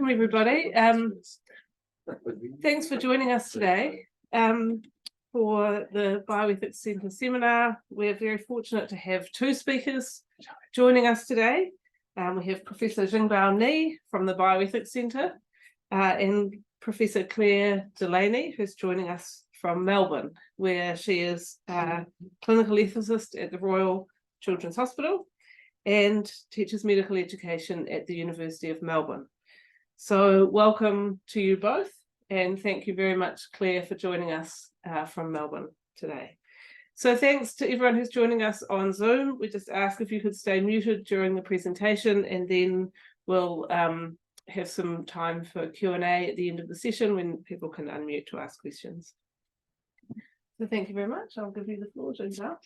Welcome, everybody. Thanks for joining us today for the Bioethics Centre seminar. We're very fortunate to have two speakers joining us today. We have Professor Jing-Bao from the Bioethics Centre and Professor Clare Delany, who's joining us from Melbourne, where she is a clinical ethicist at the Royal Children's Hospital and teaches medical education at the University of Melbourne. So welcome to you both, and thank you very much, Clare, for joining us from Melbourne today. So thanks to everyone who's joining us on Zoom. We just ask if you could stay muted during the presentation, and then we'll have some time for Q&A at the end of the session when people can unmute to ask questions. So thank you very much. I'll give you the floor, Jing-Bao.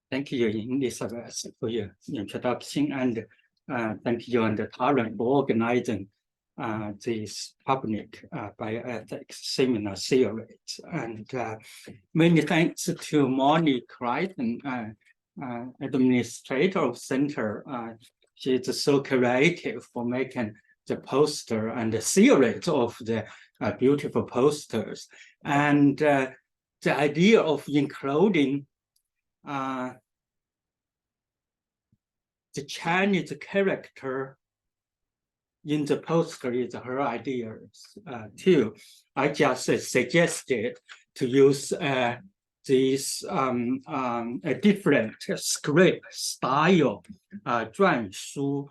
Thank you, Elizabeth, for your introduction, and thank you and Taran for organizing this public bioethics seminar series. And many thanks to Molly Crichton, administrator of Center. She's so creative for making the poster and the series of the beautiful posters. And the idea of including the Chinese character in the poster is her idea too. I just suggested to use this a different script style, 篆书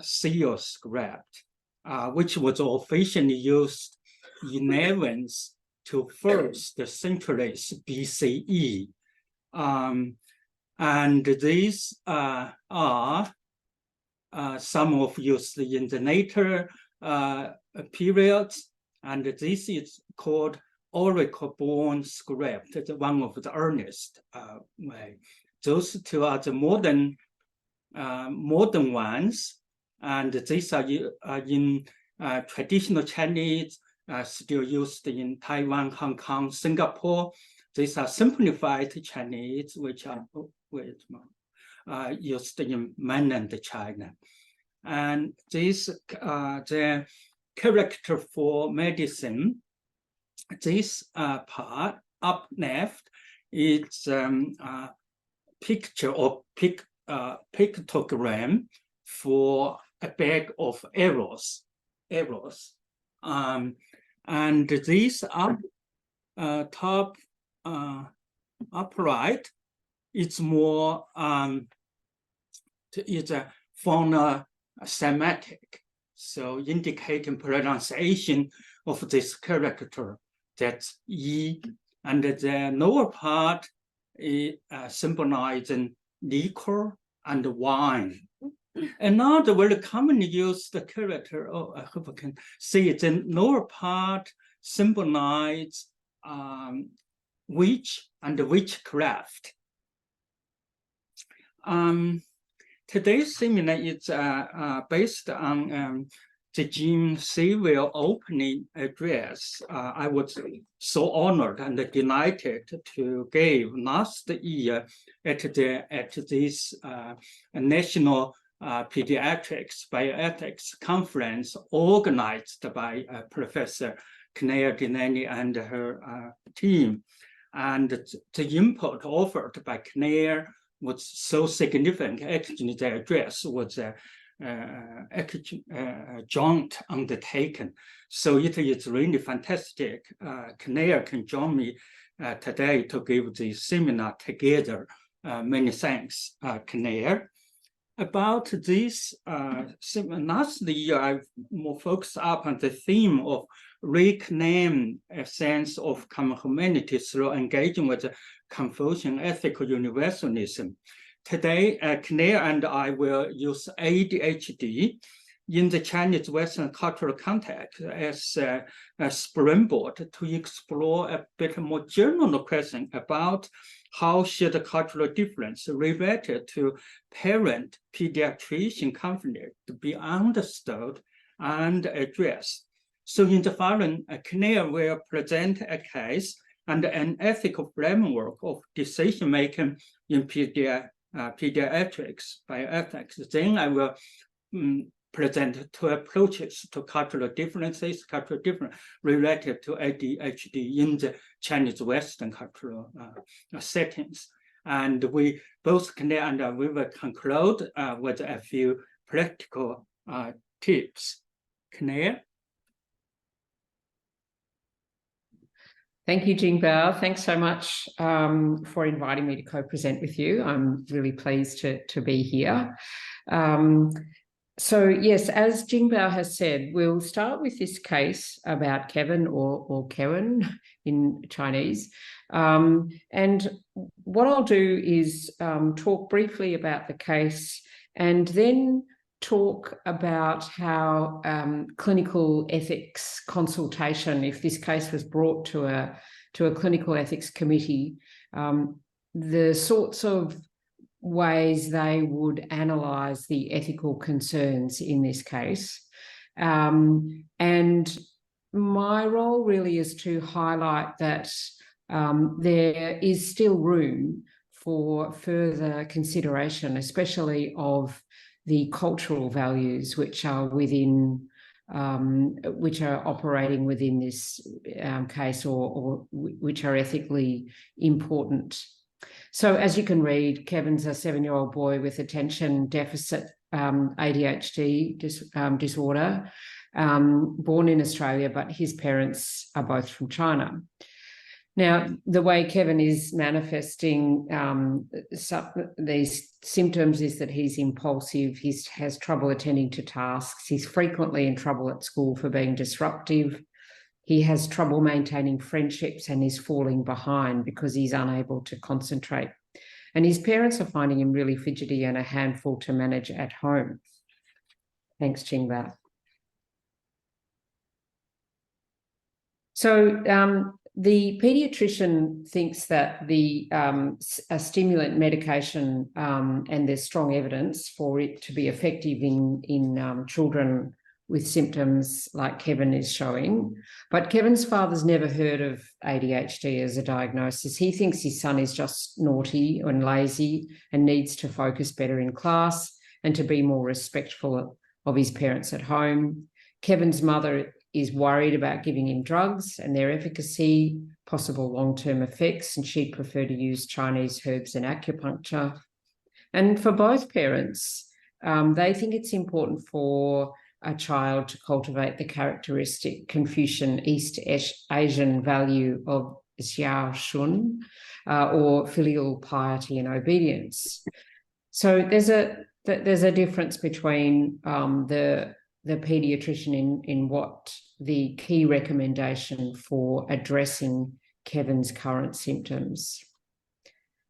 seal script, which was officially used in 11th to 1st centuries BCE. And these are some of used in the later periods, and this is called oracle-born script, one of the earliest way. Those two are the modern ones, and these are in traditional Chinese, still used in Taiwan, Hong Kong, Singapore. These are simplified Chinese, which are used in mainland China. And this, the character for medicine, this part up left is a picture or pictogram for a bag of arrows. And these up top upright, it's more it's a phono-semantic, so indicating pronunciation of this character, that's E, and the lower part is symbolizing liquor and wine. Another very commonly used character, I hope I can see it, the lower part symbolize witch and witchcraft. Today's seminar is based on the Jim Saville opening address. I was so honored and delighted to give last year at this National Paediatrics Bioethics Conference organized by Professor Clare Delany and her team. And the input offered by Clare was so significant. Actually, the address was a joint undertaken. So it is really fantastic. Clare can join me today to give the seminar together. Many thanks, Clare. About this last year, I more focused up on the theme of reclaim a sense of common humanity through engaging with Confucian ethical universalism. Today, Clare and I will use ADHD in the Chinese Western cultural context as a springboard to explore a bit more general question about how should the cultural difference related to parent-pediatrician conflict be understood and addressed. So in the following, Clare will present a case and an ethical framework of decision-making in pediatric Pediatrics, Bioethics. Then I will present two approaches to cultural differences, related to ADHD in the Chinese Western cultural settings. And we both Clare and we will conclude with a few practical tips. Clare? Thank you, Jing-Bao. Thanks so much for inviting me to co-present with you. I'm really pleased to be here. So yes, as Jing-Bao has said, we'll start with this case about Kewen or Kewen in Chinese. And what I'll do is talk briefly about the case and then talk about how clinical ethics consultation, if this case was brought to a clinical ethics committee, the sorts of ways they would analyse the ethical concerns in this case. And my role really is to highlight that there is still room for further consideration, especially of the cultural values which are within, which are operating within this case or which are ethically important. So as you can read, Kewen's a 7-year-old boy with attention deficit ADHD disorder, born in Australia, but his parents are both from China. Now, the way Kewen is manifesting these symptoms is that he's impulsive, he has trouble attending to tasks, he's frequently in trouble at school for being disruptive, he has trouble maintaining friendships and is falling behind because he's unable to concentrate. And his parents are finding him really fidgety and a handful to manage at home. Thanks, Jing-Bao. So, the paediatrician thinks that a stimulant medication and there's strong evidence for it to be effective in children with symptoms like Kewen is showing. But Kewen's father's never heard of ADHD as a diagnosis. He thinks his son is just naughty and lazy and needs to focus better in class and to be more respectful of his parents at home. Kewen's mother is worried about giving him drugs and their efficacy, possible long-term effects, and she'd prefer to use Chinese herbs and acupuncture. And for both parents, they think it's important for a child to cultivate the characteristic Confucian East Asian value of xiao shun, or filial piety and obedience. So there's a difference between the paediatrician in what the key recommendation for addressing Kewen's current symptoms.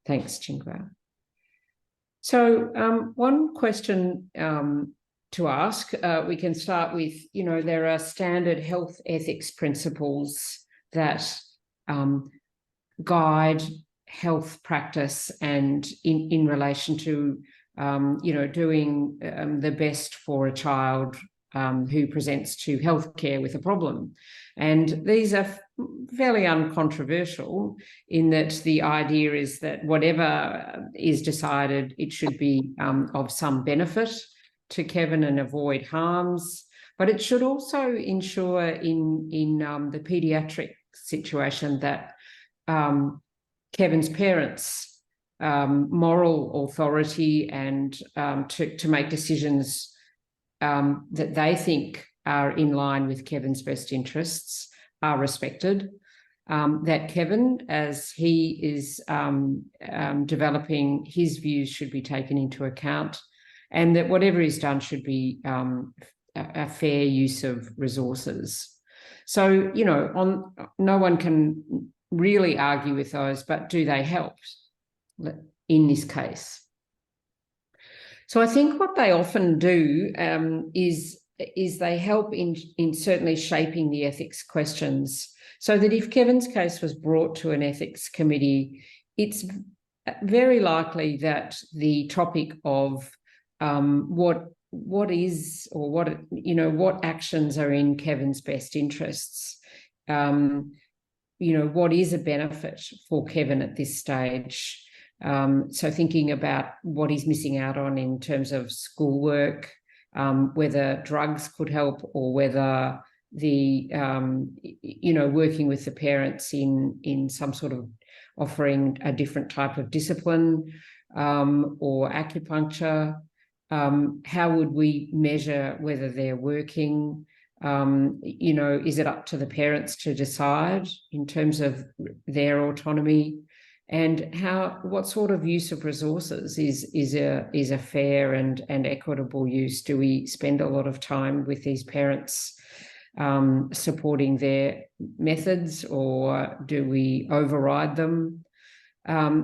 Thanks, Jing-Bao. So one question to ask, we can start with, there are standard health ethics principles that guide health practice and in relation to, doing the best for a child who presents to healthcare with a problem. And these are fairly uncontroversial in that the idea is that whatever is decided, it should be of some benefit to Kewen and avoid harms, but it should also ensure in the paediatric situation that Kewen's parents' moral authority and to make decisions that they think are in line with Kewen's best interests are respected, that Kewen, as he is developing his views, should be taken into account, and that whatever is done should be a fair use of resources. So, no one can really argue with those, but do they help in this case? So I think what they often do is they help in certainly shaping the ethics questions, so that if Kewen's case was brought to an ethics committee, it's very likely that the topic of what is or what actions are in Kewen's best interests, what is a benefit for Kewen at this stage, So thinking about what he's missing out on in terms of schoolwork, whether drugs could help, or whether the working with the parents in some sort of offering a different type of discipline, or acupuncture. How would we measure whether they're working? Is it up to the parents to decide in terms of their autonomy? And what sort of use of resources is a fair and equitable use? Do we spend a lot of time with these parents supporting their methods, or do we override them?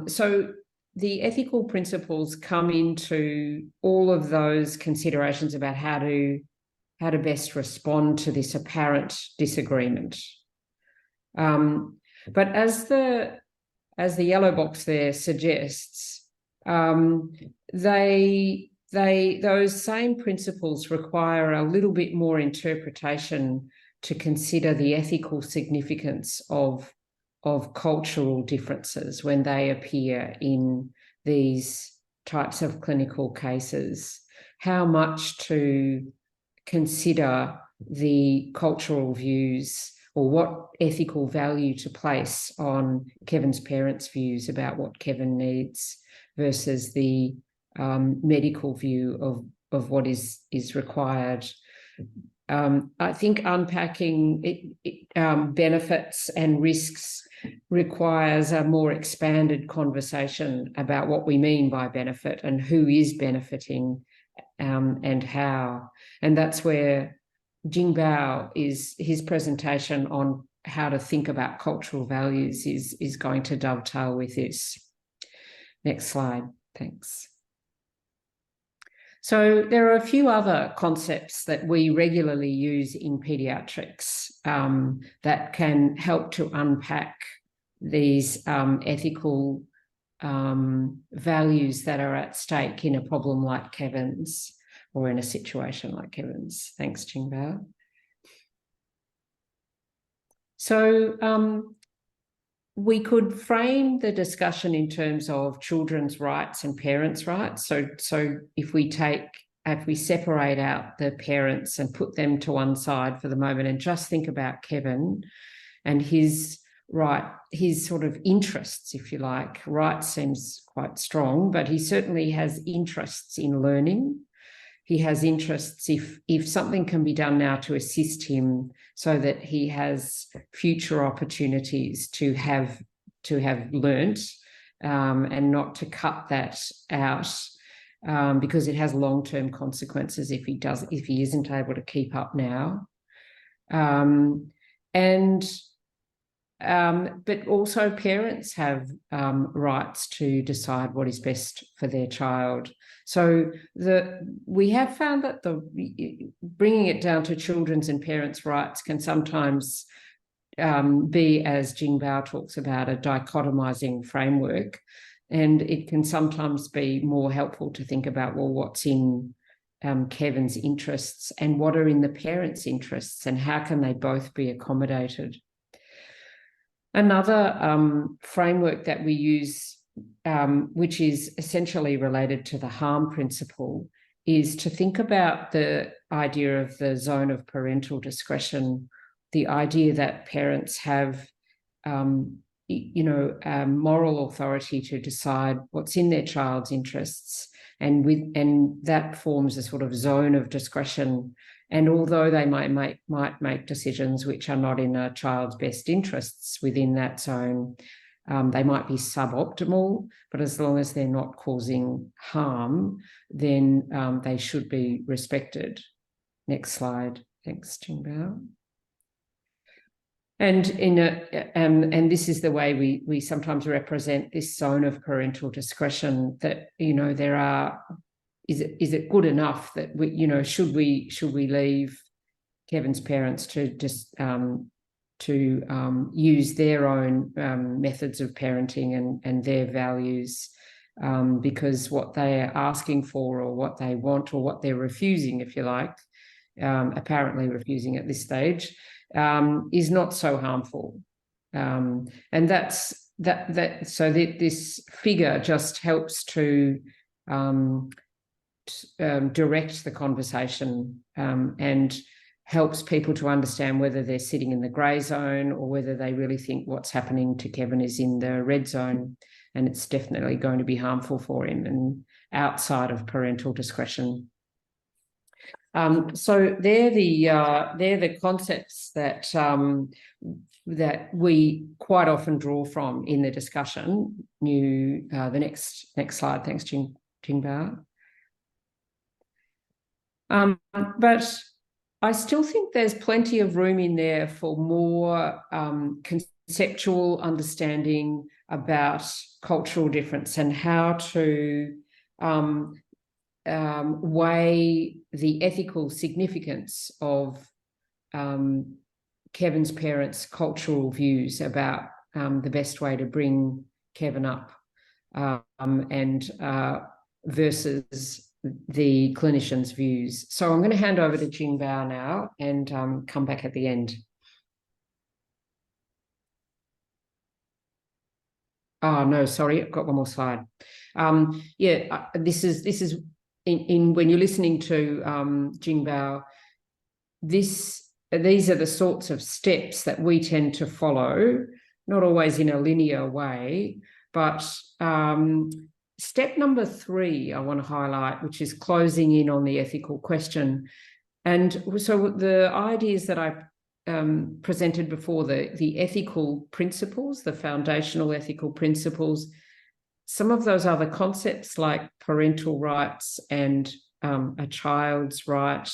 So the ethical principles come into all of those considerations about how to best respond to this apparent disagreement. But as the yellow box there suggests, those same principles require a little bit more interpretation to consider the ethical significance of cultural differences when they appear in these types of clinical cases. How much to consider the cultural views, or what ethical value to place on Kevin's parents' views about what Kevin needs versus the medical view of what is required. I think unpacking benefits and risks requires a more expanded conversation about what we mean by benefit and who is benefiting, and how. And that's where Jing-Bao his presentation on how to think about cultural values is going to dovetail with this. Next slide, thanks. So there are a few other concepts that we regularly use in paediatrics that can help to unpack these ethical values that are at stake in a problem like Kevin's, or in a situation like Kevin's. Thanks, Jing-Bao. So we could frame the discussion in terms of children's rights and parents' rights. So if we separate out the parents and put them to one side for the moment and just think about Kevin and his sort of interests, if you like. Right seems quite strong, but he certainly has interests in learning. He has interests if something can be done now to assist him so that he has future opportunities to have learnt, and not to cut that out, because it has long-term consequences if he isn't able to keep up now. But also parents have rights to decide what is best for their child. So we have found that bringing it down to children's and parents' rights can sometimes be, as Jing-Bao talks about, a dichotomizing framework, and it can sometimes be more helpful to think about, well, what's in Kevin's interests and what are in the parents' interests, and how can they both be accommodated. Another framework that we use, which is essentially related to the harm principle, is to think about the idea of the zone of parental discretion, the idea that parents have, moral authority to decide what's in their child's interests, and that forms a sort of zone of discretion. And although they might make decisions which are not in a child's best interests within that zone, they might be suboptimal, but as long as they're not causing harm, then they should be respected. Next slide. Thanks, Jing-Bao. And and this is the way we sometimes represent this zone of parental discretion, that there are. Is it good enough that should we leave Kevin's parents to just use their own methods of parenting and their values, because what they are asking for, or what they want, or what they're refusing, if you like, apparently refusing at this stage, is not so harmful. And that's this figure just helps to direct the conversation and helps people to understand whether they're sitting in the grey zone or whether they really think what's happening to Kewen is in the red zone, and it's definitely going to be harmful for him and outside of parental discretion. So they're the concepts that that we quite often draw from in the discussion. The next slide, thanks, Jing-Bao. But I still think there's plenty of room in there for more conceptual understanding about cultural difference and how to weigh the ethical significance of Kewen's parents' cultural views about the best way to bring Kewen up and versus the clinician's views. So I'm going to hand over to Jing-Bao now and come back at the end. Oh, no, sorry, I've got one more slide. This is in when you're listening to Jing-Bao, these are the sorts of steps that we tend to follow, not always in a linear way, but step number 3 I want to highlight, which is closing in on the ethical question. And so the ideas that I presented before, the ethical principles, the foundational ethical principles, some of those other concepts like parental rights and a child's right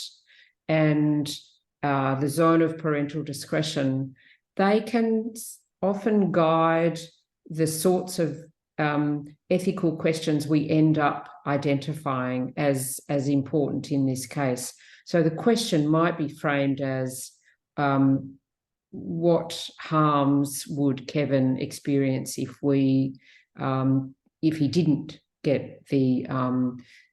and the zone of parental discretion, they can often guide the sorts of ethical questions we end up identifying as important in this case. So the question might be framed as what harms would Kewen experience if he didn't get the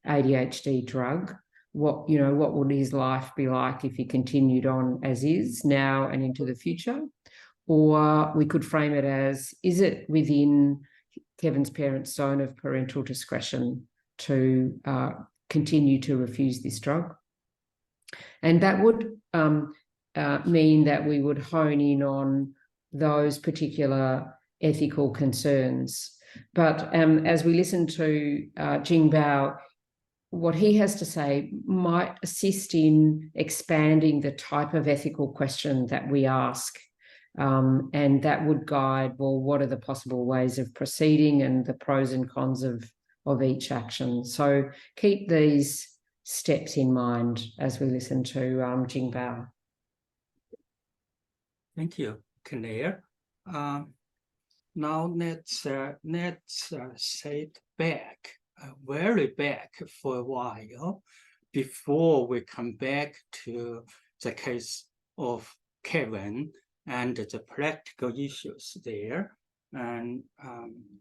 ADHD drug? What would his life be like if he continued on as is now and into the future? Or we could frame it as, is it within Kewen's parents' zone of parental discretion to continue to refuse this drug? And that would mean that we would hone in on those particular ethical concerns. But as we listen to Jing-Bao, what he has to say might assist in expanding the type of ethical question that we ask. And that would guide, well, what are the possible ways of proceeding and the pros and cons of each action. So keep these steps in mind as we listen to Jing-Bao. Thank you, Clare. Now let's sit back, very back for a while before we come back to the case of Kewen and the practical issues there. And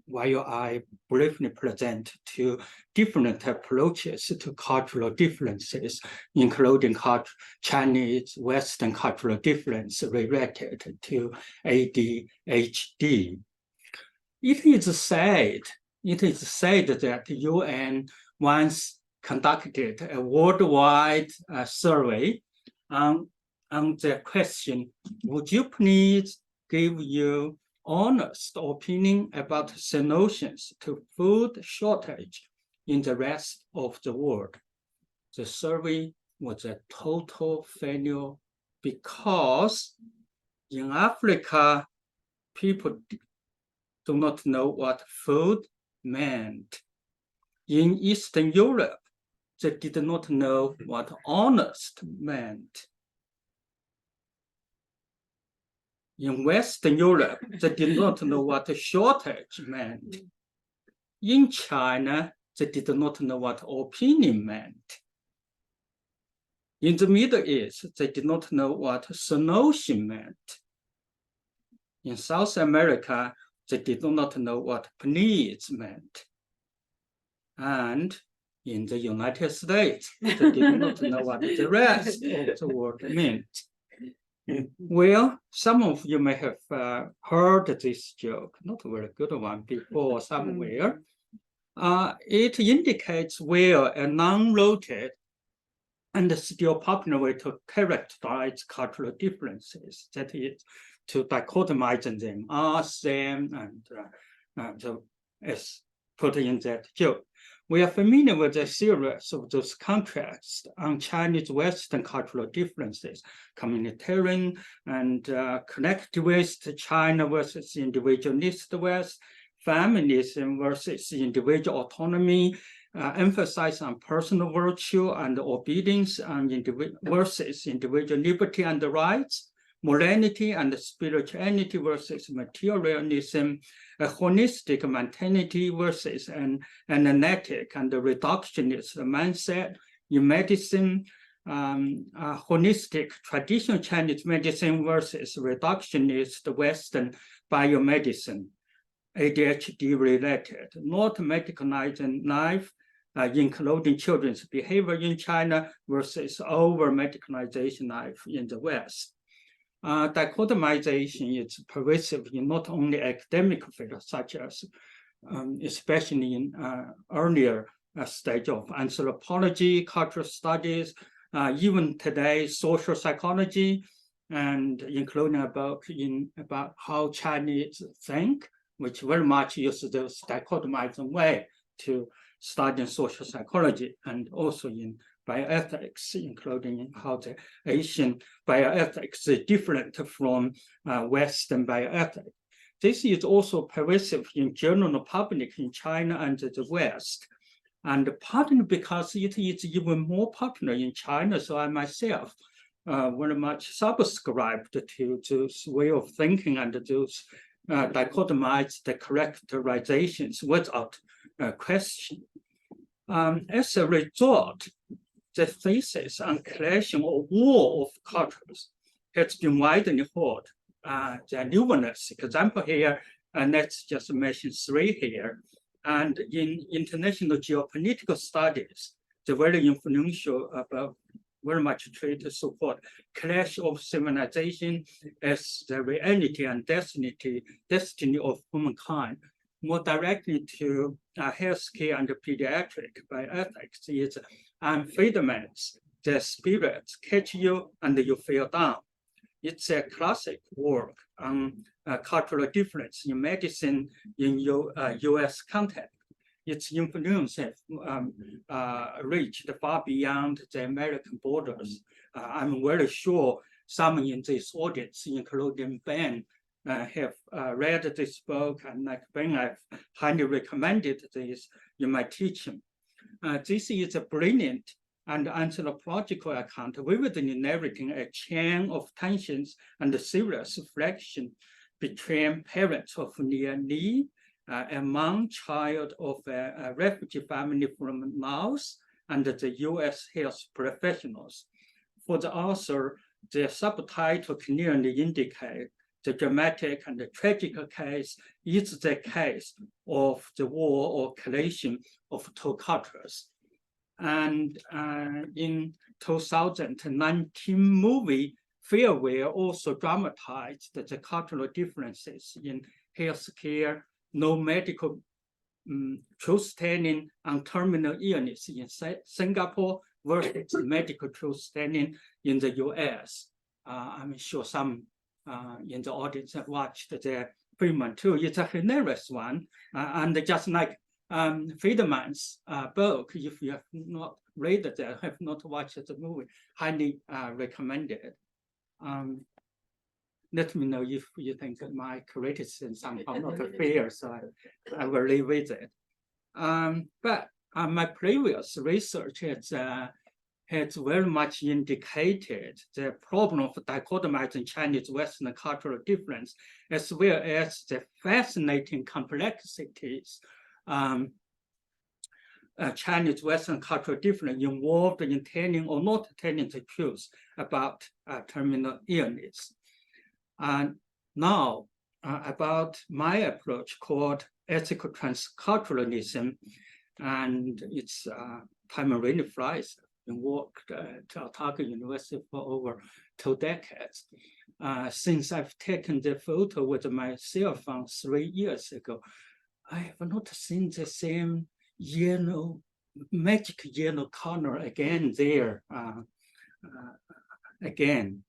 while I briefly present two different approaches to cultural differences, including Chinese Western cultural difference related to ADHD. It is said that the UN once conducted a worldwide survey on the question, would you please give your honest opinion about solutions to food shortage in the rest of the world? The survey was a total failure because in Africa, people do not know what food meant. In Eastern Europe, they did not know what honest meant. In Western Europe, they did not know what shortage meant. In China, they did not know what opinion meant. In the Middle East, they did not know what solution meant. In South America, they did not know what please meant. And in the United States, they did not know what the rest of the world meant. Well, some of you may have heard this joke, not a very good one, before somewhere. It indicates where a non-rotated and still popular way to characterize cultural differences, that is, to dichotomize them, ask them, and as put in that joke. We are familiar with a series of those contrasts on Chinese Western cultural differences, communitarian and collectivist China versus individualist West, feminism versus individual autonomy, emphasize on personal virtue and obedience and versus individual liberty and rights, morality and spirituality versus materialism, a holistic mentality versus an analytic and reductionist mindset in medicine, holistic traditional Chinese medicine versus reductionist Western biomedicine, ADHD related, not medicalizing life, including children's behavior in China versus over medicalization life in the West. Dichotomization is pervasive in not only academic fields, such as, especially in earlier stage of anthropology, cultural studies, even today, social psychology, and including a book about how Chinese think, which very much uses this dichotomizing way to study social psychology, and also in bioethics, including how the Asian bioethics is different from Western bioethics. This is also pervasive in general public in China and the West, and partly because it is even more popular in China. So I myself very much subscribed to this way of thinking and those dichotomized the characterizations without question. As a result, the thesis on clashing or war of cultures has been widely held. The numerous example here, and let's just mention 3 here. And in international geopolitical studies, the very influential about very much try to support clash of civilization as the reality and destiny of humankind. More directly to healthcare and pediatric bioethics is amphetamines, the spirits catch you and you feel down. It's a classic work on cultural difference in medicine in US context. Its influence has reached far beyond the American borders. I'm very sure some in this audience, including Ben, have read this book, and like Ben, I've highly recommended this in my teaching. This is a brilliant and anthropological account, vividly narrating a chain of tensions and serious reflection between parents of Delany, a Hmong child of a refugee family from Laos, and the US health professionals. For the author, the subtitle clearly indicates the dramatic and the tragic case is the case of the war or collision of 2 cultures. And in 2019 movie, Farewell also dramatized the cultural differences in healthcare, no medical truth-telling on terminal illness in Singapore versus medical truth-telling in the US. I'm sure some in the audience have watched the film too. It's a hilarious one, and just like Friedman's book, if you have not read it, have not watched the movie, highly recommended. Let me know if you think that my criticism somehow not fair, so I will revisit. But my previous research has very much indicated the problem of dichotomizing Chinese Western cultural difference, as well as the fascinating complexities Chinese Western cultural difference involved in telling or not telling the truth about terminal illness. And now about my approach called ethical transculturalism, and it's time really flies. been worked at Otago University for over 2 decades. Since I've taken the photo with my cell phone 3 years ago, I have not seen the same yellow, magic yellow color again there. Again.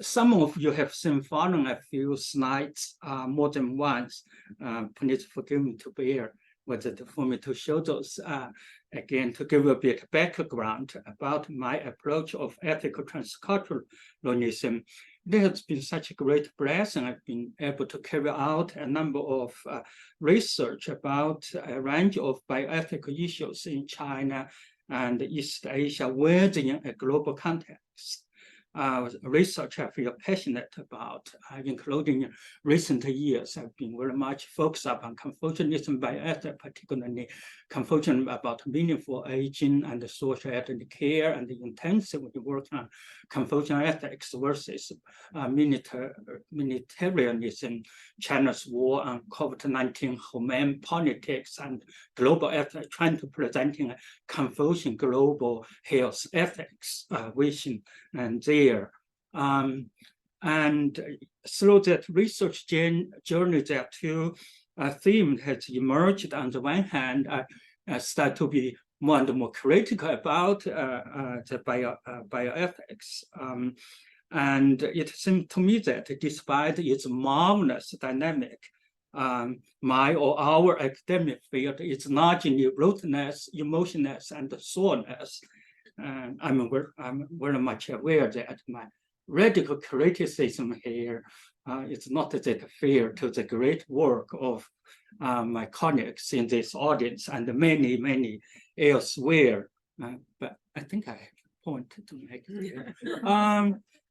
Some of you have seen following a few slides more than once. Please forgive me to bear with it for me to show those again, to give a bit of background about my approach of ethical transculturalism. It has been such a great blessing. I've been able to carry out a number of research about a range of bioethical issues in China and East Asia within a global context. Research I feel passionate about, including recent years. I've been very much focused upon Confucianism bioethics, particularly Confucianism about meaningful aging and social elderly care, and intensively working on Confucian ethics versus militarism, China's war on COVID-19, humane politics, and global ethics, trying to presenting a Confucian global health ethics vision and there. And through that research journey, there are two themes has emerged. On the one hand, I start to be more and more critical about the bioethics. And it seemed to me that despite its marvelous dynamic, my or our academic field is largely rootedness, emotionless, and soreness. I'm very much aware that my radical criticism here is not that fair to the great work of my colleagues in this audience and many, many elsewhere. But I think I have a point to make here.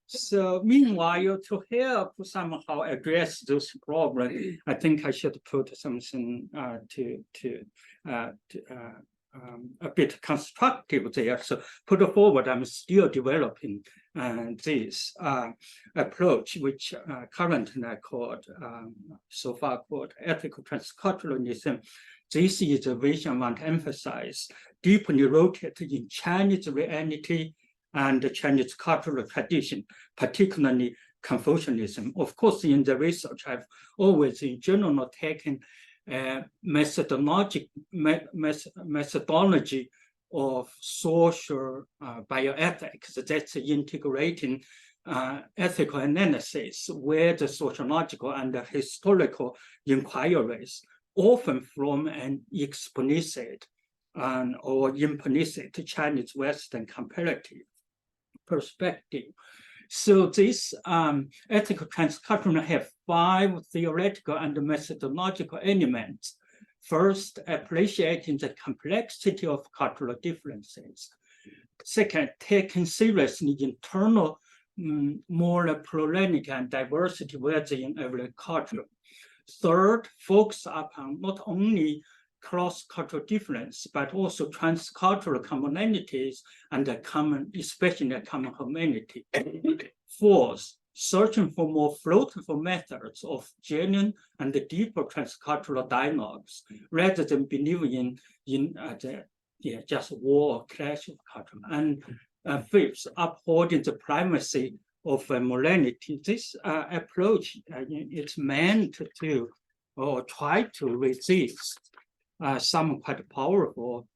So meanwhile, to help somehow address those problems, I think I should put something a bit constructive there. So put forward, I'm still developing this approach, which currently I called, so far called ethical transculturalism. This is a vision I want to emphasize, deeply rooted in Chinese reality and Chinese cultural tradition, particularly Confucianism. Of course, in the research, I've always in general taken methodology of social bioethics, that's integrating ethical analysis where the sociological and the historical inquiries, often from an explicit or implicit Chinese Western comparative perspective. So this ethical transculturalism have 5 theoretical and methodological elements. First, appreciating the complexity of cultural differences. Second, taking seriously internal moral plurality and diversity within every culture. Third, focus upon not only cross-cultural difference, but also transcultural commonalities and especially a common humanity. Fourth, searching for more fruitful methods of genuine and deeper transcultural dialogues, rather than believing in just war or clash of culture. And fifth, upholding the primacy of morality. This approach is meant to or try to resist some quite powerful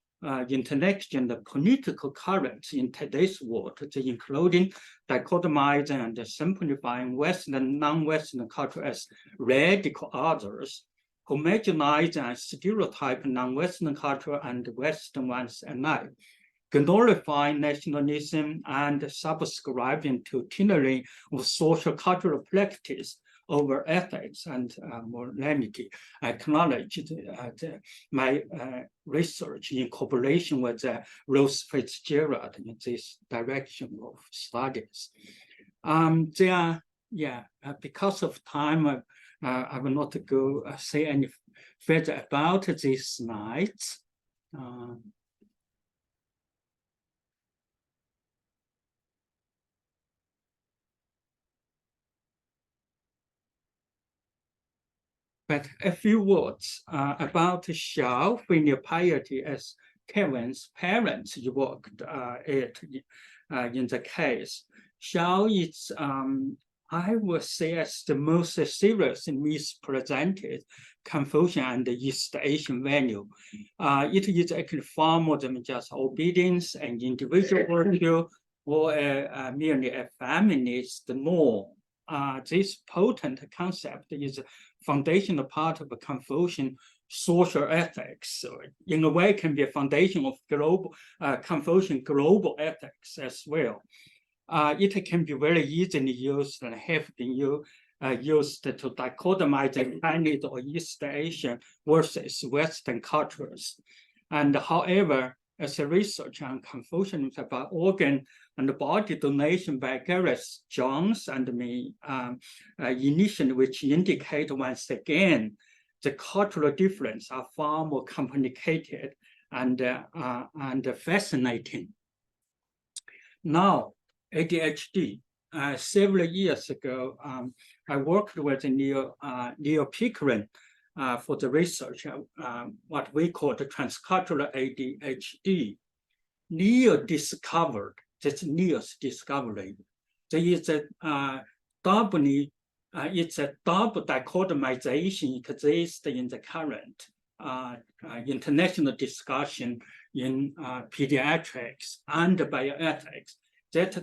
intellectual and political currents in today's world, including dichotomizing and simplifying Western and non-Western culture as radical others, who marginalize and stereotype non-Western culture and Western ones alike, glorifying nationalism and subscribing to tyranny of social cultural practice over ethics and morality. I acknowledge my research in cooperation with Rose Fitzgerald in this direction of studies. Because of time, I will not go say any further about these slides. But a few words about Xiao filial piety as Kewen's parents evoked it in the case. Shall it's I would say as the most serious misrepresented Confucian and East Asian value. It is actually far more than just obedience and individual virtue or merely a feminist norm. This potent concept is a foundational part of a Confucian social ethics. So in a way, can be a foundation of global Confucian global ethics as well. It can be very easily used and have been used to dichotomize the Chinese or East Asian versus Western cultures. And however, as a research on Confucianism about organ and body donation by Gareth Jones and me initially, which indicate once again, the cultural difference are far more complicated and fascinating. Now, ADHD. Several years ago, I worked with Neil Pickering for the research, what we call the transcultural ADHD. Neil discovered, that's Neil's discovery. There is a it's a double dichotomization exists in the current international discussion in pediatrics and bioethics. That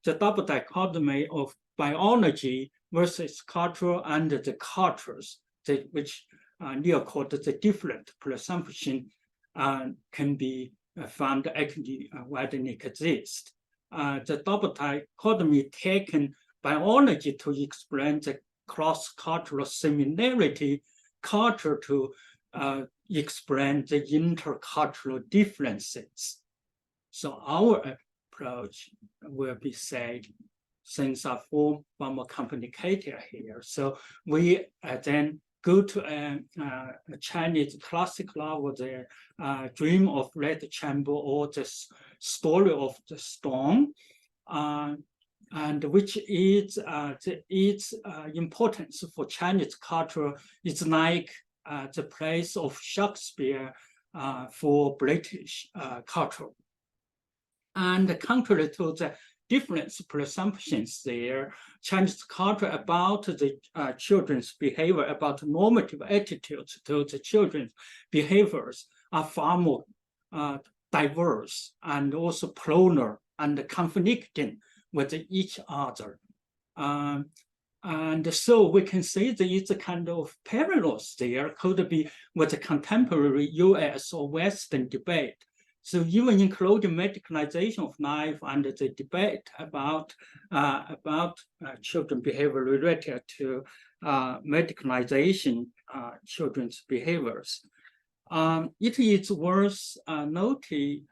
the double dichotomy of biology versus culture and the cultures, which Neil called the different presumption, can be found actually widely exist. The double dichotomy taken biology to explain the cross-cultural similarity, culture to explain the intercultural differences. So our approach will be said things are far more complicated here. So we then go to a Chinese classic novel, the Dream of Red Chamber, or the Story of the Stone, and which is its importance for Chinese culture is like the place of Shakespeare for British culture. And contrary to the different presumptions there, Chinese culture about the children's behavior, about normative attitudes to the children's behaviors are far more diverse and also plural and conflicting with each other. And so we can say there is a kind of parallels there, could be with the contemporary US or Western debate. So even including medicalization of life and the debate about children behavior related to medicalization children's behaviors. It is worth noting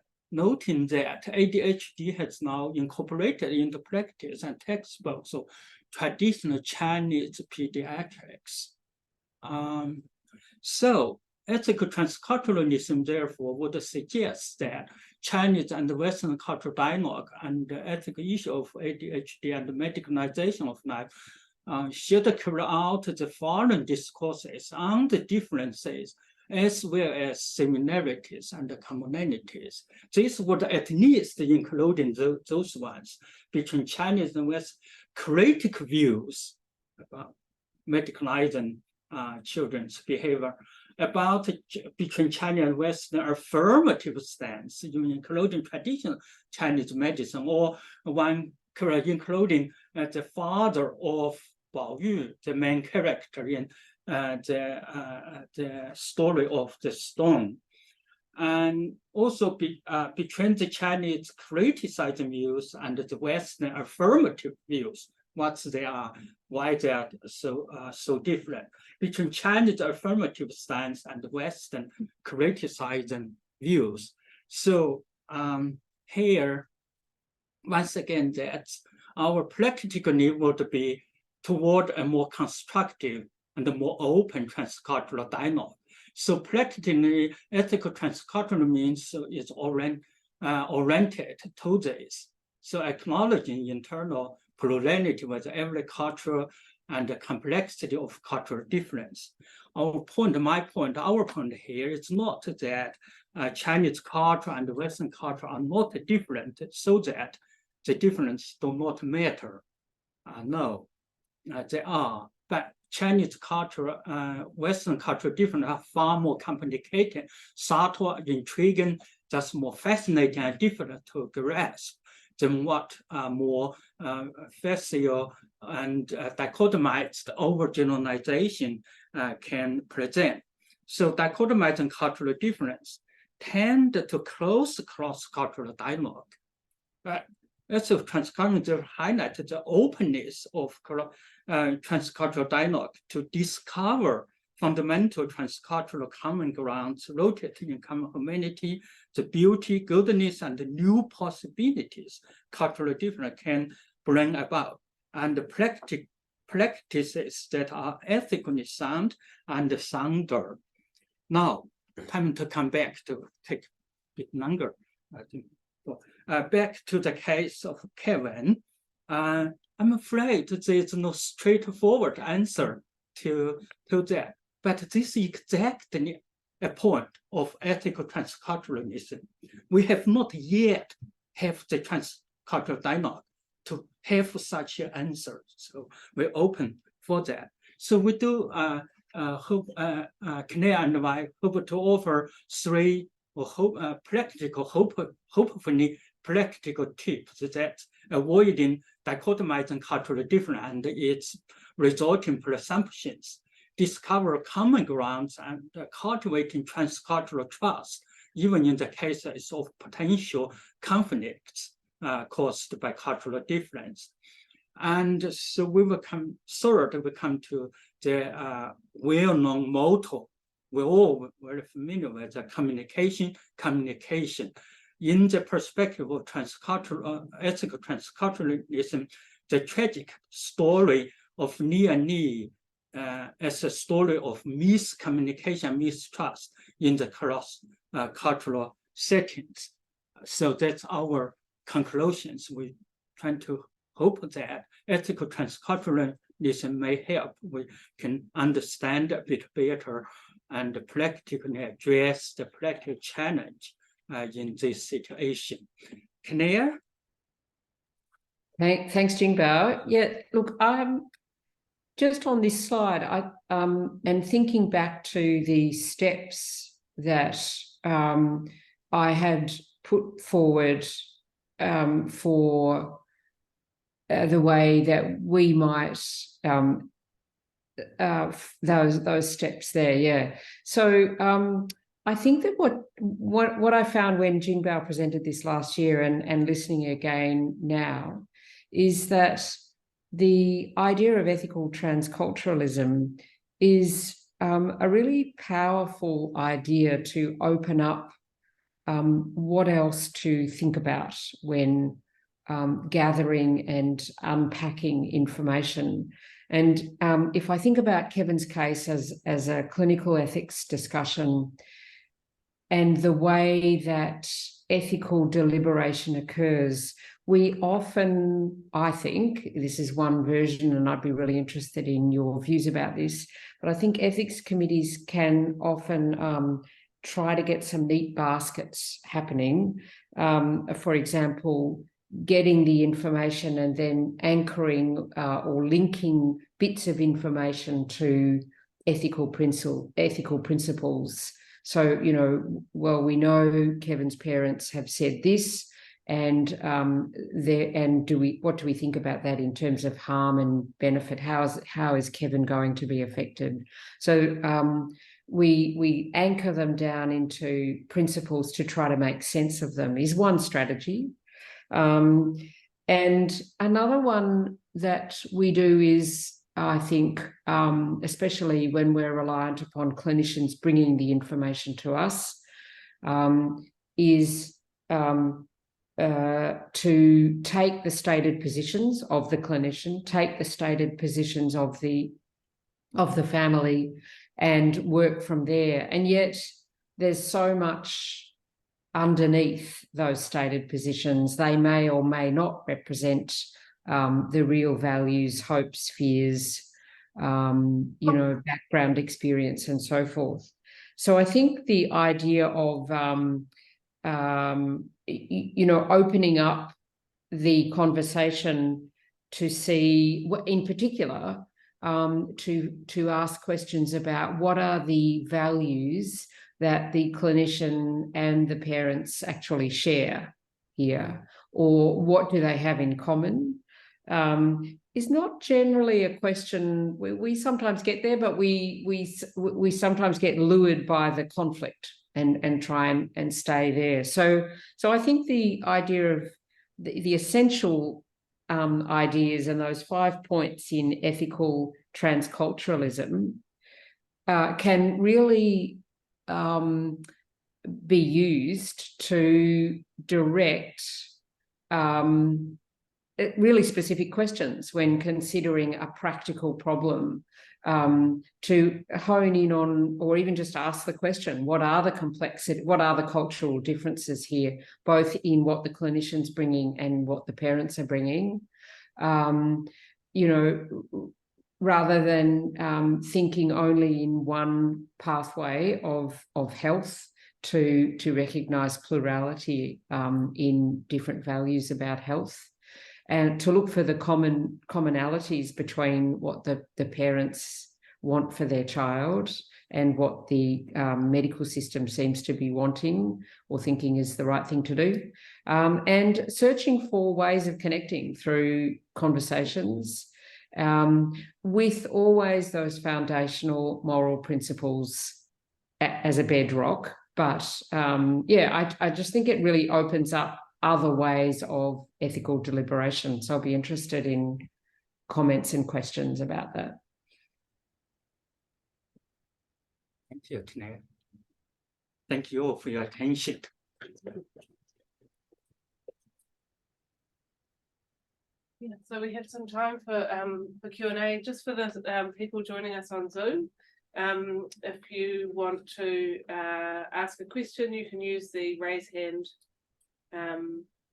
that ADHD has now incorporated into practice and textbooks of traditional Chinese pediatrics. So ethical transculturalism, therefore, would suggest that Chinese and Western cultural dialogue and the ethical issue of ADHD and the medicalization of life should carry out the following discourses on the differences as well as similarities and commonalities. This would at least including those ones between Chinese and West critical views about medicalizing children's behavior, about between China and Western affirmative stance, including traditional Chinese medicine, or one including the father of Bao Yu, the main character in the story of the stone. And also between the Chinese criticizing views and the Western affirmative views, what they are, why they are so different, between Chinese affirmative stance and Western criticizing views. So here, once again, that our practical need would be toward a more constructive and a more open transcultural dialogue. So practically, ethical transcultural means is oriented to this. So acknowledging internal plurality with every culture and the complexity of cultural difference. Our point here is not that Chinese culture and Western culture are not different, so that the difference do not matter. No, they are. But Chinese culture, Western culture different are far more complicated, subtle, intriguing, just more fascinating and difficult to grasp than what more facile and dichotomized overgeneralization can present. So dichotomizing cultural difference tend to close cross-cultural dialogue. But as of transculturalism highlighted the openness of transcultural dialogue to discover fundamental transcultural common grounds rooted in common humanity, the beauty, goodness, and the new possibilities cultural difference can bring about, and the practices that are ethically sound and sounder. Now, time to come back to take a bit longer, I think. Back to the case of Kewen. I'm afraid there's no straightforward answer to that. But this is exactly a point of ethical transculturalism. We have not yet have the transcultural dialogue to have such an answer. So we're open for that. So we do hope, Clare and I hope to offer three hopefully practical tips that avoiding dichotomizing cultural difference and its resulting presumptions, discover common grounds, and cultivating transcultural trust, even in the cases of potential conflicts caused by cultural difference. And so we will come to the well-known motto. We're all very familiar with the communication. In the perspective of ethical transculturalism, the tragic story of Ni and Ni as a story of miscommunication, mistrust in the cross-cultural settings. So that's our conclusions. We try to hope that ethical transculturalism may help. We can understand a bit better and practically address the practical challenge in this situation. Clare? Thanks, Jing-Bao. Yeah, look, just on this slide, and thinking back to the steps that I had put forward for the way that we might those steps there, yeah. So I think that what I found when Jing-Bao presented this last year and listening again now is that the idea of ethical transculturalism is a really powerful idea to open up what else to think about when gathering and unpacking information. And if I think about Kewen's case as a clinical ethics discussion and the way that ethical deliberation occurs, we often, I think, this is one version, and I'd be really interested in your views about this, but I think ethics committees can often try to get some neat baskets happening. For example, getting the information and then anchoring or linking bits of information to ethical principles. So, you know, well, we know Kewen's parents have said this, and what do we think about that in terms of harm and benefit? How is Kewen going to be affected? So we anchor them down into principles to try to make sense of them is one strategy. And another one that we do is, I think, especially when we're reliant upon clinicians bringing the information to us, is to take the stated positions of the clinician, take the stated positions of the family, and work from there. And yet there's so much underneath those stated positions. They may or may not represent the real values, hopes, fears, background experience and so forth. So I think the idea of, opening up the conversation to see, in particular, to ask questions about what are the values that the clinician and the parents actually share here, or what do they have in common, is not generally a question we sometimes get there, but we sometimes get lured by the conflict and try and stay there. So I think the idea of the essential ideas and those 5 points in ethical transculturalism can really be used to direct really specific questions when considering a practical problem, to hone in on, or even just ask the question, what are the cultural differences here, both in what the clinician's bringing and what the parents are bringing, rather than thinking only in one pathway of health, to recognise plurality in different values about health, and to look for the commonalities between what the parents want for their child and what the medical system seems to be wanting or thinking is the right thing to do, and searching for ways of connecting through conversations, with always those foundational moral principles as a bedrock. But I just think it really opens up other ways of ethical deliberation. So I'll be interested in comments and questions about that. Thank you, Tina. Thank you all for your attention. Yeah, so we have some time for Q&A, just for the people joining us on Zoom. If you want to ask a question, you can use the raise hand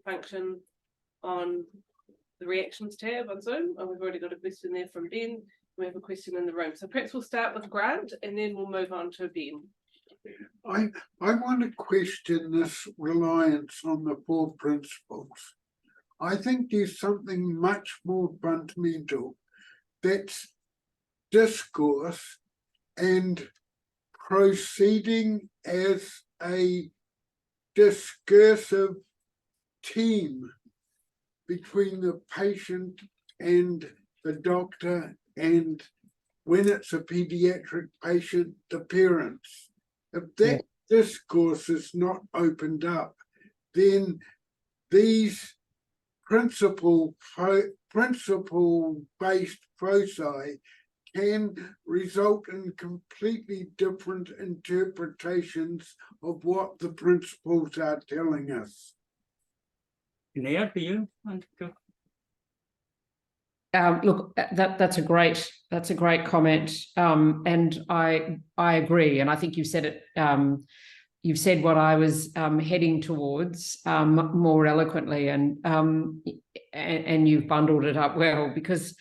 function on the reactions tab on Zoom. And we've already got a question there from Ben. We have a question in the room. So perhaps we'll start with Grant and then we'll move on to Ben. I want to question this reliance on the 4 principles. I think there's something much more fundamental, that's discourse and proceeding as a discursive team between the patient and the doctor, and when it's a pediatric patient, the parents. If that discourse is not opened up, then these principle-based foci can result in completely different interpretations of what the principles are telling us. Clare, do you want to go? Look, that's a great comment, and I agree, and I think you said it. You've said what I was heading towards more eloquently, and you've bundled it up well, because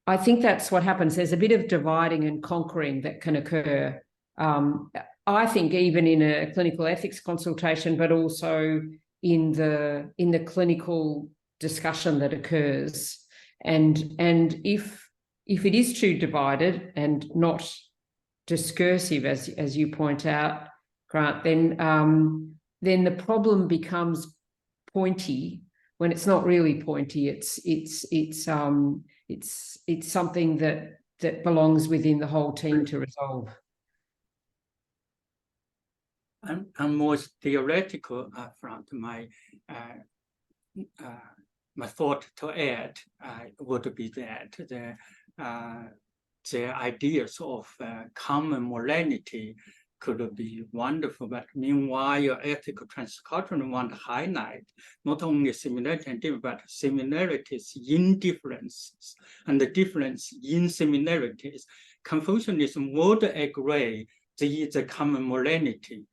I think that's what happens. There's a bit of dividing and conquering that can occur. I think even in a clinical ethics consultation, but also in the clinical discussion that occurs. And if it is too divided and not discursive, as you point out, Grant, then the problem becomes pointy when it's not really pointy. It's something that belongs within the whole team to resolve. I'm more theoretical from my thought to add would be that the ideas of common morality could be wonderful, but meanwhile, ethical transculturalism want to highlight not only similarity and difference, but similarities in differences and the difference in similarities. Confucianism would agree there is a common morality,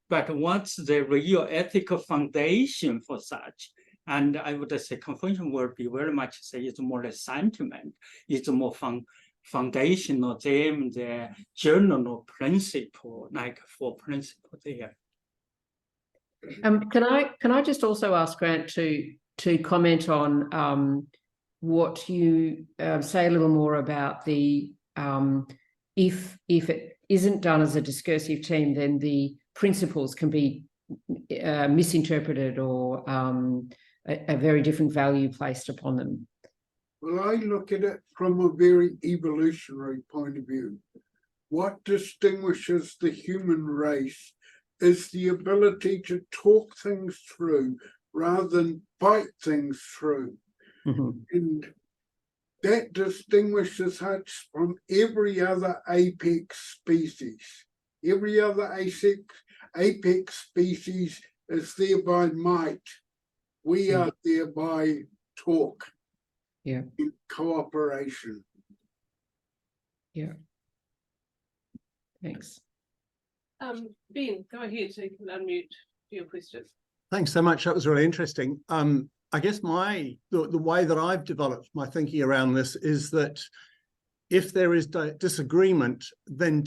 but what's the real ethical foundation for such? And I would say Confucian would be very much say it's more a sentiment, it's more foundation of them, the general principle, like for principle there. Can I just also ask Grant to comment on what you say a little more about the if it isn't done as a discursive team, then the principles can be misinterpreted or a very different value placed upon them. Well, I look at it from a very evolutionary point of view. What distinguishes the human race is the ability to talk things through rather than fight things through. And that distinguishes us from every other apex species. Every other apex species is there by might. We are there by talk. Yeah. In cooperation. Yeah. Thanks. Ben, go ahead so you can unmute for your questions. Thanks so much. That was really interesting. I guess the way that I've developed my thinking around this is that if there is disagreement, then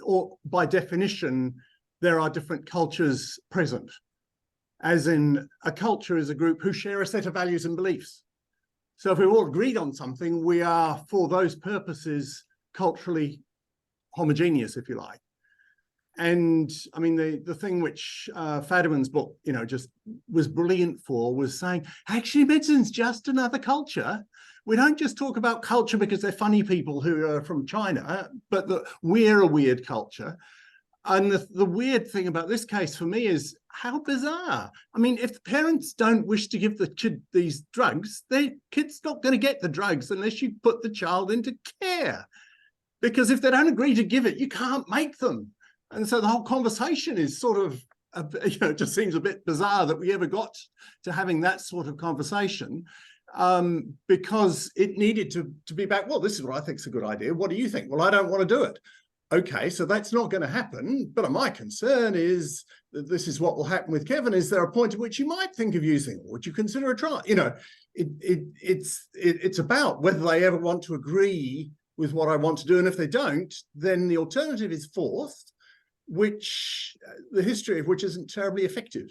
or by definition, there are different cultures present. As in, a culture is a group who share a set of values and beliefs. So if we're all agreed on something, we are, for those purposes, culturally homogeneous, if you like. And I mean, the thing which Fadiman's book, just was brilliant for was saying, actually, medicine's just another culture. We don't just talk about culture because they're funny people who are from China, but that we're a weird culture. And the weird thing about this case for me is how bizarre. I mean, if the parents don't wish to give the kid these drugs, the kid's not going to get the drugs unless you put the child into care. Because if they don't agree to give it, you can't make them. And so the whole conversation is sort of, it just seems a bit bizarre that we ever got to having that sort of conversation, because it needed to be back, well, this is what I think is a good idea. What do you think? Well, I don't want to do it. Okay, so that's not going to happen. But my concern is that this is what will happen with Kewen. Is there a point at which you might think of using it? Would you consider a trial? It's about whether they ever want to agree with what I want to do. And if they don't, then the alternative is forced, which the history of which isn't terribly effective.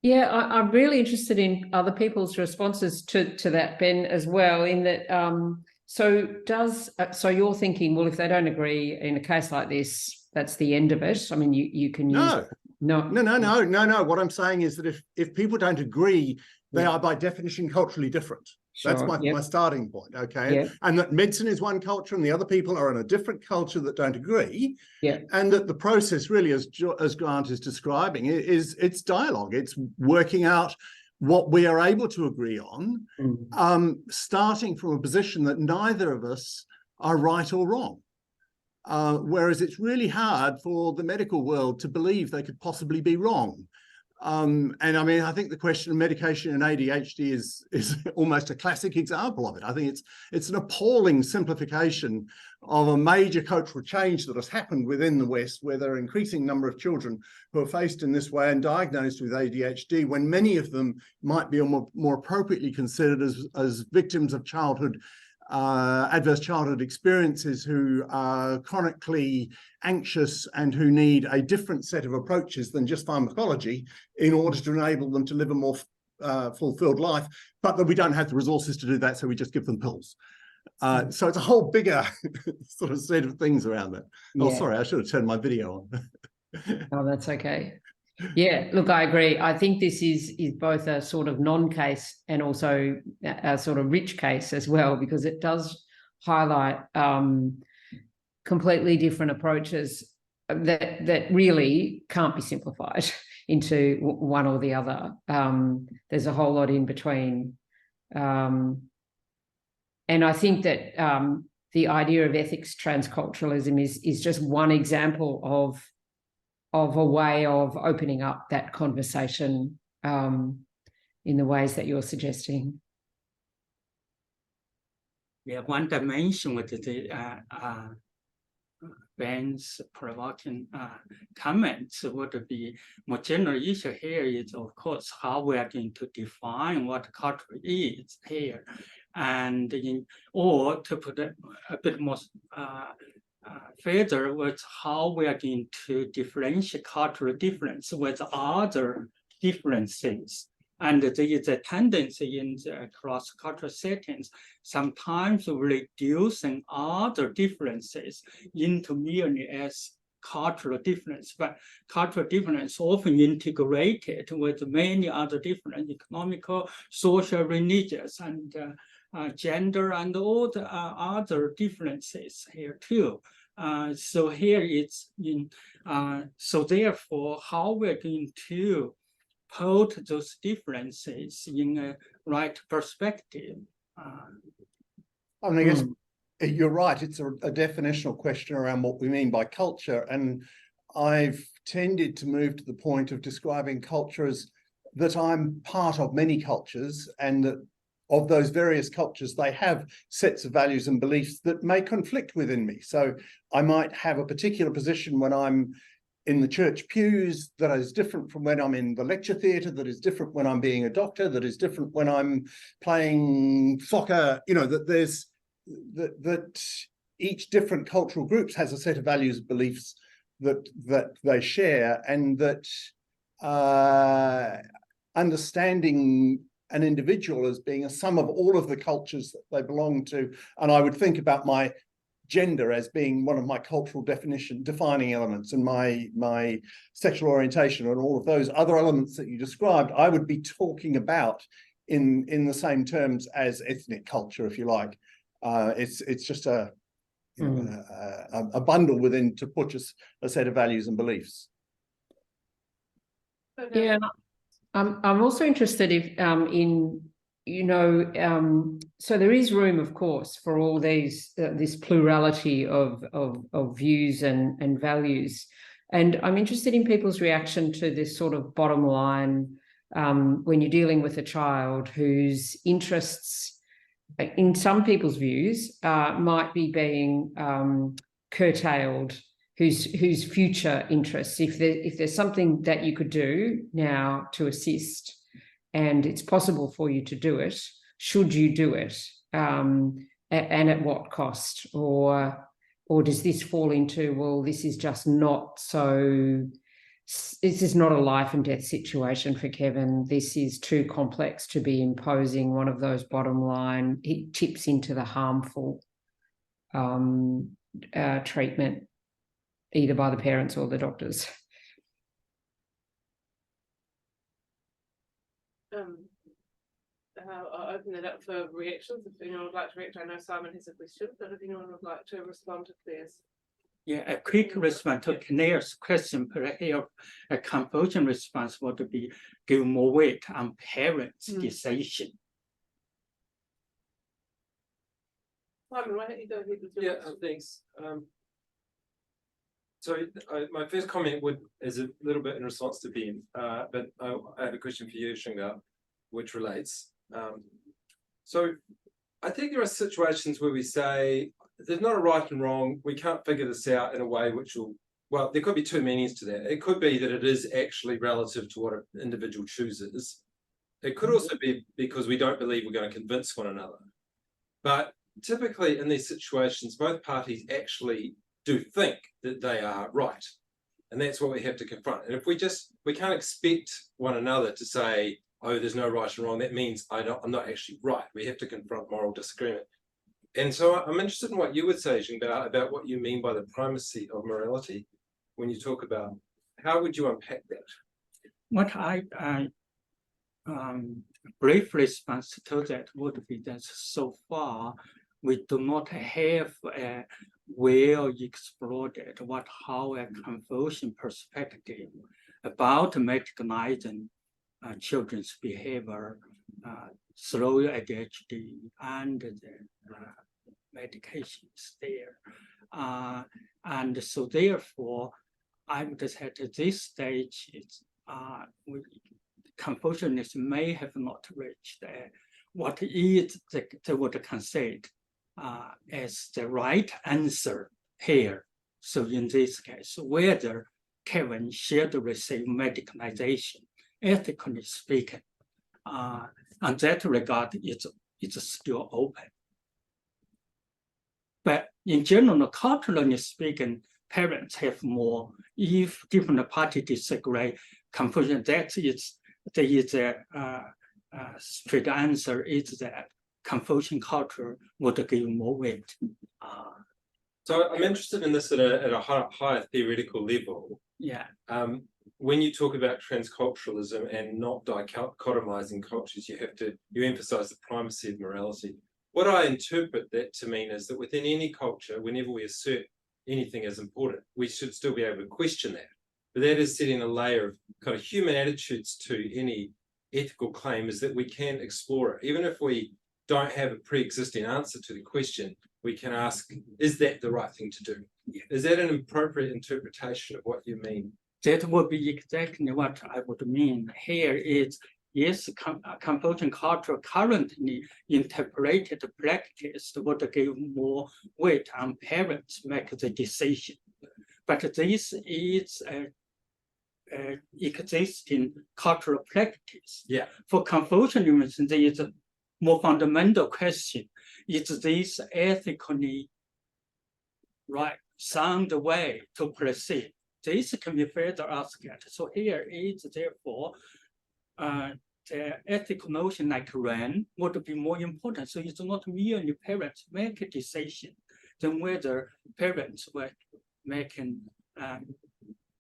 Yeah, I'm really interested in other people's responses to that, Ben, as well, in that so you're thinking, well, if they don't agree in a case like this, that's the end of it. I mean, you can use No. What I'm saying is that if people don't agree, they are by definition culturally different. Sure. That's my starting point, okay? Yep. And that medicine is one culture and the other people are in a different culture that don't agree. Yeah. And that the process really, as Grant is describing, it's dialogue. It's working out what we are able to agree on, starting from a position that neither of us are right or wrong. Whereas it's really hard for the medical world to believe they could possibly be wrong. And I mean, I think the question of medication and ADHD is almost a classic example of it. I think it's an appalling simplification of a major cultural change that has happened within the West, where there are an increasing number of children who are faced in this way and diagnosed with ADHD, when many of them might be more appropriately considered as victims of childhood adverse childhood experiences, who are chronically anxious and who need a different set of approaches than just pharmacology in order to enable them to live a more fulfilled life, but that we don't have the resources to do that, so we just give them pills. So it's a whole bigger sort of set of things around that. Oh, sorry, I should have turned my video on. Oh, that's okay. Yeah, look, I agree. I think this is both a sort of non-case and also a sort of rich case as well, because it does highlight completely different approaches that really can't be simplified into one or the other. There's a whole lot in between. And I think that the idea of ethics transculturalism is just one example of a way of opening up that conversation in the ways that you're suggesting. Yeah, one dimension with the Ben's provoking comments would be more general issue here is, of course, how we are going to define what culture is here. and or to put it a bit more further, with how we are going to differentiate cultural difference with other differences. And there is a tendency in the cross-cultural settings, sometimes reducing other differences into merely as cultural difference, but cultural difference often integrated with many other different economical, social, religious, and gender, and all the other differences here too. So here it's in, so therefore, how we're going to put those differences in a right perspective. I mean, I guess you're right. It's a definitional question around what we mean by culture. And I've tended to move to the point of describing culture as that I'm part of many cultures, and that of those various cultures, they have sets of values and beliefs that may conflict within me. So I might have a particular position when I'm in the church pews that is different from when I'm in the lecture theatre, that is different when I'm being a doctor, that is different when I'm playing soccer, you know, that there's that each different cultural groups has a set of values, beliefs that they share, and that understanding an individual as being a sum of all of the cultures that they belong to. And I would think about my gender as being one of my cultural defining elements, and my sexual orientation and all of those other elements that you described, I would be talking about in the same terms as ethnic culture, if you like. It's just a bundle within to put a set of values and beliefs. Yeah, I'm also interested if in, you know, so there is room, of course, for all these this plurality of views and values, and I'm interested in people's reaction to this sort of bottom line when you're dealing with a child whose interests, in some people's views, might be being curtailed, whose future interests, if there's something that you could do now to assist, and it's possible for you to do it, should you do it, and at what cost? Or does this fall into, well, this is just not so, this is not a life and death situation for Kevin, this is too complex to be imposing one of those bottom line, it tips into the harmful treatment, either by the parents or the doctors. I'll open it up for reactions if anyone would like to react. I know Simon has a question, but if anyone would like to respond to Claire's. Yeah, a quick response to Claire's question, perhaps a confusion response would be give more weight on parents' decision. Simon, why don't you go ahead with your question? Thanks. So my first comment is a little bit in response to Ben, but I have a question for you, Jing-Bao, which relates. So I think there are situations where we say there's not a right and wrong, we can't figure this out in a way which will, well, there could be two meanings to that. It could be that it is actually relative to what an individual chooses. It could also be because we don't believe we're going to convince one another. But typically in these situations, both parties actually do think that they are right. And that's what we have to confront. And if we can't expect one another to say, oh, there's no right and wrong, that means I'm not actually right. We have to confront moral disagreement. And so I'm interested in what you would say, Jing-Bao, about what you mean by the primacy of morality when you talk about, how would you unpack that? What I brief response to that would be that so far we do not have a well explored how a confusion perspective about recognizing children's behavior through ADHD and the medications there. And so therefore, I would say at this stage, Confucianists may have not reached what is they would consider as the right answer here. So in this case, whether Kewen should receive medicalization, ethically speaking, on that regard, it's it's still open. But in general, culturally speaking, parents have more. If different parties disagree, confusion. That is there is a straight answer is that Confucian culture would give more weight. So I'm interested in this at a higher theoretical level. Yeah. When you talk about transculturalism and not dichotomizing cultures, you emphasize the primacy of morality. What I interpret that to mean is that within any culture, whenever we assert anything as important, we should still be able to question that. But that is setting a layer of kind of human attitudes to any ethical claim, is that we can explore it. Even if we don't have a pre-existing answer to the question, we can ask, is that the right thing to do? Is that an appropriate interpretation of what you mean? That would be exactly what I would mean. Here is, yes, Confucian culture currently interpreted practice would give more weight on parents make the decision. But this is a existing cultural practice. Yeah. For Confucianism, there is a more fundamental question. Is this ethically right, sound way to proceed? This can be further asked. So here is therefore the ethical notion like RAN would be more important. So it's not merely parents make a decision, then whether parents were making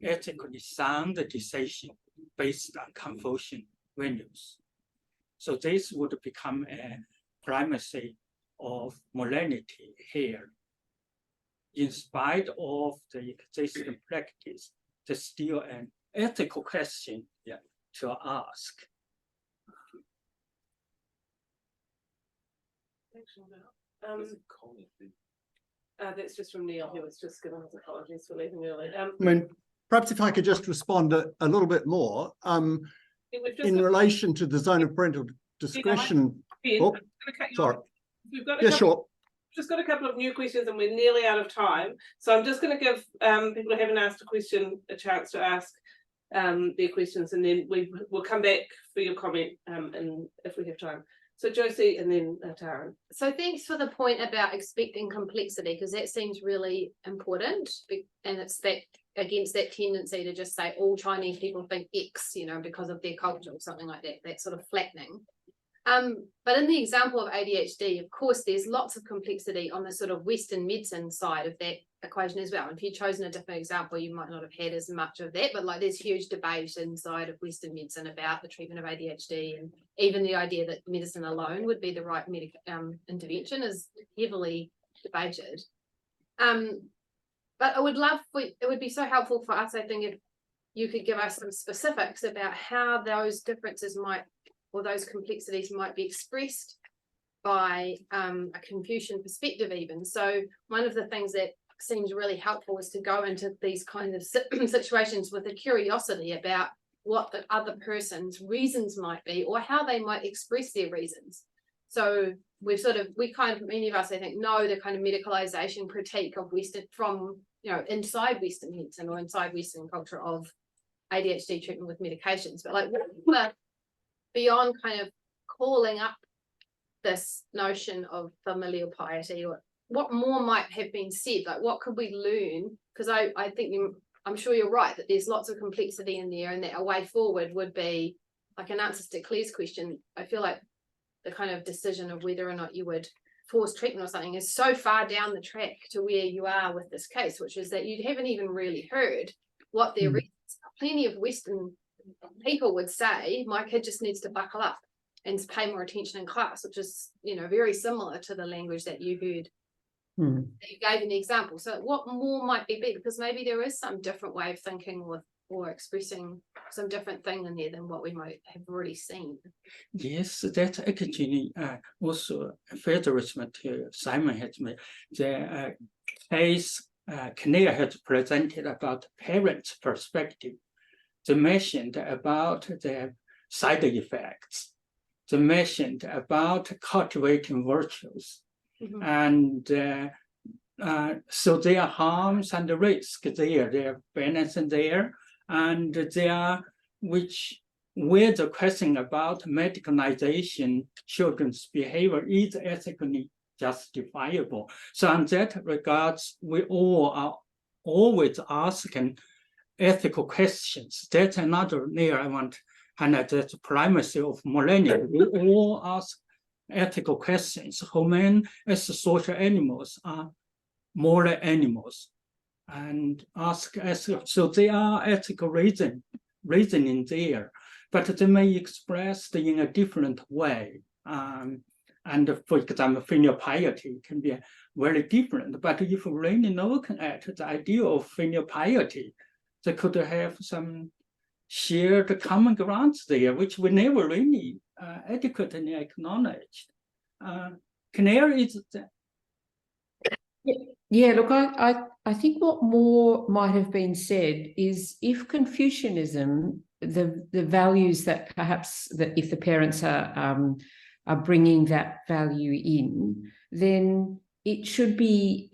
ethically sound decision based on Confucian values. So this would become a primacy of morality here. In spite of the existing practice, there's still an ethical question to ask. That's just from Neil, who was just giving his apologies for leaving early. I mean, perhaps if I could just respond a little bit more in relation to the zone of parental discretion. Sorry. We've got just got a couple of new questions and we're nearly out of time. So I'm just going to give people who haven't asked a question a chance to ask their questions, and then we'll come back for your comment and if we have time. So Josie and then Taran. So thanks for the point about expecting complexity, because that seems really important, and it's that against that tendency to just say all Chinese people think X, you know, because of their culture or something like that, that sort of flattening. But in the example of ADHD, of course, there's lots of complexity on the sort of Western medicine side of that equation as well. And if you'd chosen a different example, you might not have had as much of that, but like there's huge debate inside of Western medicine about the treatment of ADHD, and even the idea that medicine alone would be the right intervention is heavily debated. But I would love it would be so helpful for us, I think, if you could give us some specifics about how those differences might, or those complexities might be expressed by a Confucian perspective even. So one of the things that seems really helpful is to go into these kinds of situations with a curiosity about what the other person's reasons might be, or how they might express their reasons. So many of us, I think, know the kind of medicalization critique of Western, from, you know, inside Western medicine or inside Western culture of ADHD treatment with medications. But like, beyond kind of calling up this notion of familial piety, or what more might have been said? Like, what could we learn? Because I think I'm sure you're right that there's lots of complexity in there, and that a way forward would be like an answer to Claire's question. I feel like the kind of decision of whether or not you would force treatment or something is so far down the track to where you are with this case, which is that you haven't even really heard what their reasons are. Plenty of Western people would say, my kid just needs to buckle up and pay more attention in class, which is, you know, very similar to the language that you heard that you gave in the example. So what more might be, because maybe there is some different way of thinking with, or expressing some different thing in there than what we might have already seen. Yes, that actually also further to Simon has made. The case Clare has presented about parents' perspective. They mentioned about the side effects. They mentioned about cultivating virtues. And so there are harms and the risks there, there are benefits there, and there are which where the question about medicalization children's behavior is ethically justifiable. So in that regards, we all are always asking ethical questions. That's another layer I want to highlight, that's the primacy of millennium. We all ask ethical questions. Humans as social animals are moral animals, and ask ethical, so they are ethical reasoning there, but they may express in a different way. And for example, filial piety can be very different. But if we really look at the idea of filial piety, they could have some shared common grounds there, which we never really adequately acknowledged. Clare, is that? Yeah, look, I think what more might have been said is if Confucianism, the values that perhaps that if the parents are bringing that value in, then it should be,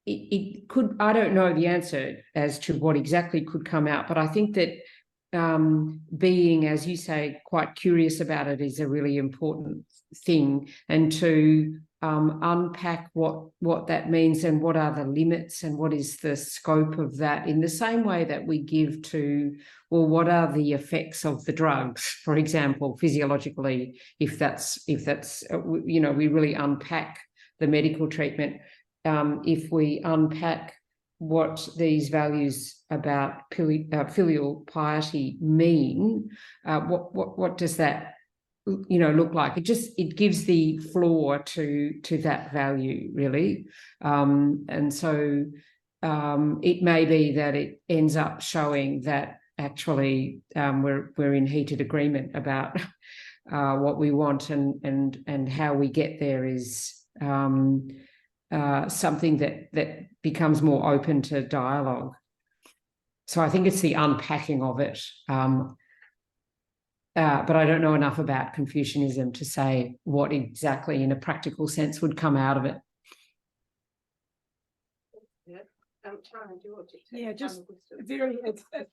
it could, I don't know the answer as to what exactly could come out, but I think that being, as you say, quite curious about it is a really important thing, and to unpack what that means and what are the limits and what is the scope of that, in the same way that we give to, well, what are the effects of the drugs, for example, physiologically, if that's you know, we really unpack the medical treatment. If we unpack what these values about filial piety mean, what does that, you know, look like? It gives the floor to that value, really. And so it may be that it ends up showing that actually we're in heated agreement about what we want, and how we get there is something that becomes more open to dialogue. So I think it's the unpacking of it. But I don't know enough about Confucianism to say what exactly in a practical sense would come out of it. Yeah, Tara, do you want to take Yeah, just final question?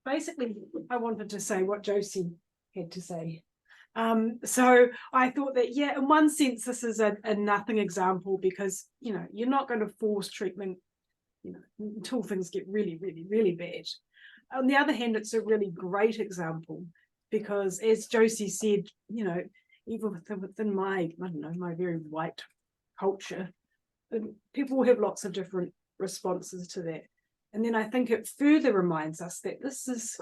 basically, I wanted to say what Josie had to say. So I thought that, yeah, in one sense, this is a nothing example, because, you know, you're not going to force treatment, you know, until things get really, really, really bad. On the other hand, it's a really great example, because as Josie said, you know, even within my, I don't know, my very white culture, people will have lots of different responses to that. And then I think it further reminds us that this is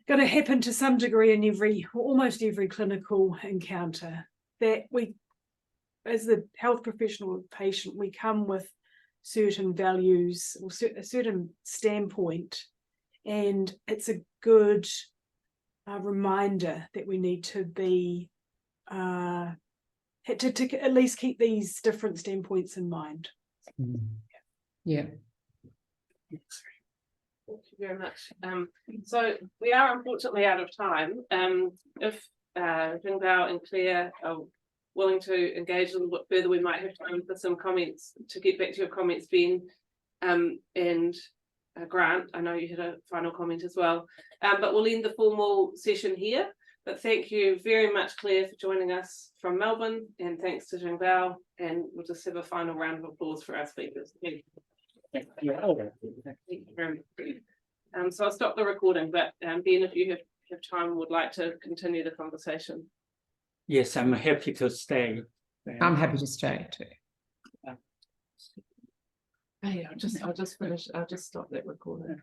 going to happen to some degree in almost every clinical encounter, that we, as the health professional or patient, we come with certain values or a certain standpoint, and it's a good reminder that we need to be to at least keep these different standpoints in mind. Yeah. Thank you very much. So we are unfortunately out of time. If Jing-Bao and Clare are willing to engage a little bit further, we might have time for some comments, to get back to your comments, Ben, and Grant. I know you had a final comment as well, but we'll end the formal session here. But thank you very much, Clare, for joining us from Melbourne, and thanks to Jing-Bao, and we'll just have a final round of applause for our speakers. Thank you. Thank you very much. So I'll stop the recording, but Ben, if you have time, would like to continue the conversation. Yes, I'm happy to stay. I'm happy to stay too. Hey, I'll just finish. I'll just stop that recording.